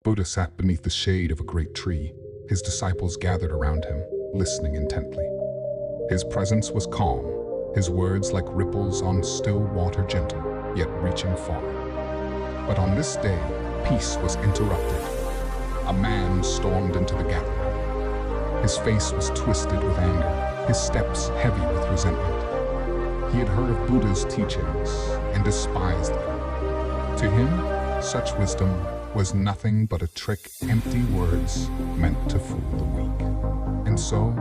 Buddha sat beneath the shade of a great tree. His disciples gathered around him, listening intently. His presence was calm, his words like ripples on still water, gentle, yet reaching far. But on this day, peace was interrupted. A man stormed into the gathering. His face was twisted with anger, his steps heavy with resentment. He had heard of Buddha's teachings and despised them. To him, such wisdom was nothing but a trick, empty words meant to fool the weak. And so,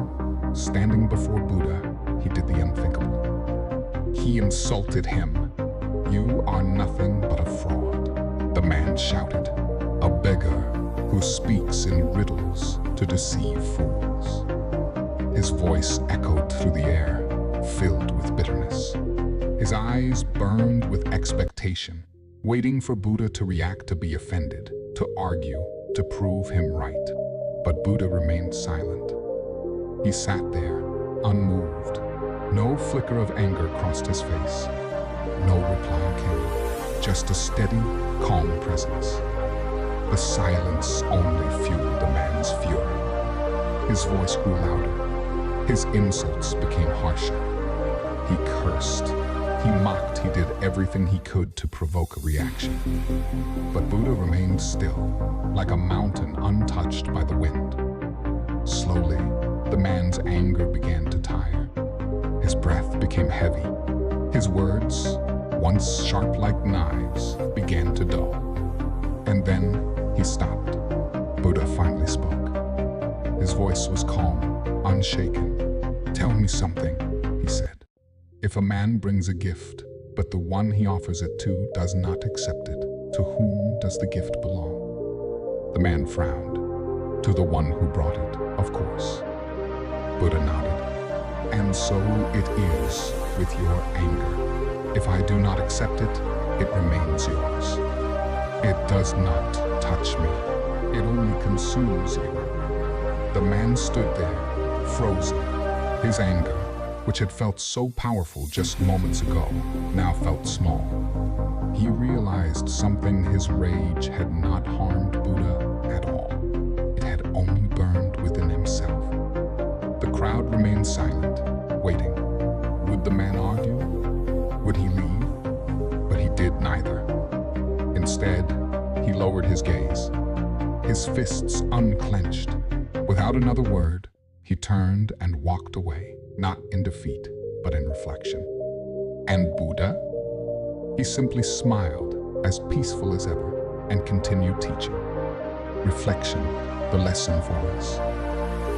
standing before Buddha, he did the unthinkable. He insulted him. "You are nothing but a fraud," the man shouted. "A beggar who speaks in riddles to deceive fools." His voice echoed through the air, filled with bitterness. His eyes burned with expectation, waiting for Buddha to react, to be offended, to argue, to prove him right. But Buddha remained silent. He sat there, unmoved. No flicker of anger crossed his face. No reply came, just a steady, calm presence. The silence only fueled the man's fury. His voice grew louder. His insults became harsher. He cursed. He mocked. He did everything he could to provoke a reaction. But Buddha remained still, like a mountain untouched by the wind. Slowly, the man's anger began to tire. His breath became heavy. His words, once sharp like knives, began to dull. And then he stopped. Buddha finally spoke. His voice was calm, unshaken. "Tell me something," he said. "If a man brings a gift, but the one he offers it to does not accept it, to whom does the gift belong?" The man frowned. "To the one who brought it, of course." Buddha nodded. "And so it is with your anger. If I do not accept it, it remains yours. It does not touch me. It only consumes you." The man stood there, frozen. His anger, which had felt so powerful just moments ago, now felt small. He realized something. His rage had not harmed Buddha at all. It had only burned within himself. The crowd remained silent, waiting. Would the man argue? Would he leave? But he did neither. Instead, he lowered his gaze. His fists unclenched. Without another word, he turned and walked away. Not in defeat, but in reflection. And Buddha? He simply smiled, as peaceful as ever, and continued teaching. Reflection, the lesson for us.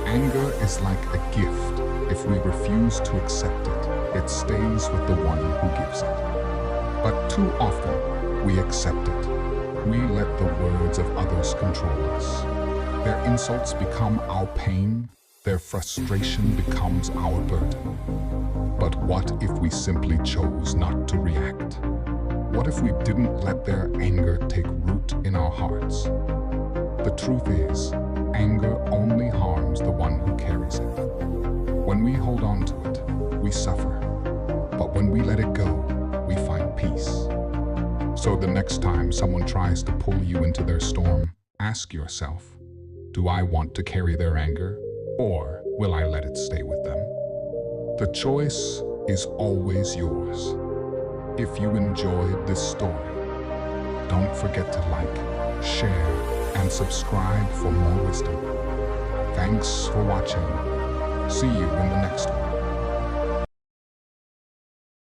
Anger is like a gift. If we refuse to accept it, it stays with the one who gives it. But too often, we accept it. We let the words of others control us. Their insults become our pain. Their frustration becomes our burden. But what if we simply chose not to react? What if we didn't let their anger take root in our hearts? The truth is, anger only harms the one who carries it. When we hold on to it, we suffer. But when we let it go, we find peace. So the next time someone tries to pull you into their storm, ask yourself, do I want to carry their anger? Or will I let it stay with them? The choice is always yours. If you enjoyed this story, don't forget to like, share, and subscribe for more wisdom. Thanks for watching. See you in the next one.